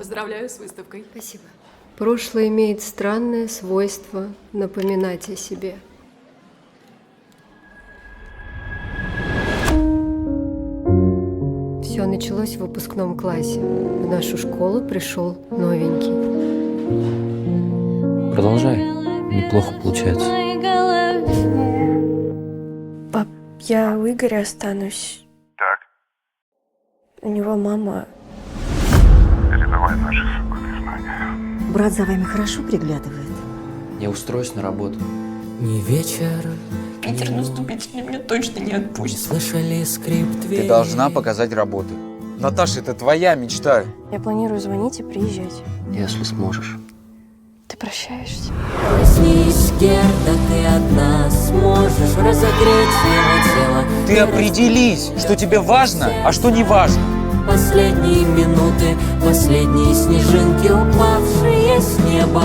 Поздравляю с выставкой. Спасибо. Прошлое имеет странное свойство напоминать о себе. Все началось в выпускном классе. В нашу школу пришел новенький. Продолжай. Неплохо получается. Пап, я у Игоря останусь. Так, У него мама. передавай наши события знания. Брат за вами хорошо приглядывает? Я устроюсь на работу. Не вечер, Питер наступительный мне точно не не отпустит. слышали скрип двери. Ты должна показать работу. Наташа, это твоя мечта. Я планирую звонить и приезжать. Если сможешь. Ты прощаешься? Проснись, Герда, ты одна сможешь разогреть его тело. Ты определись, что тебе важно, а что не важно. Последние минуты, последние снежинки, упавшие с неба.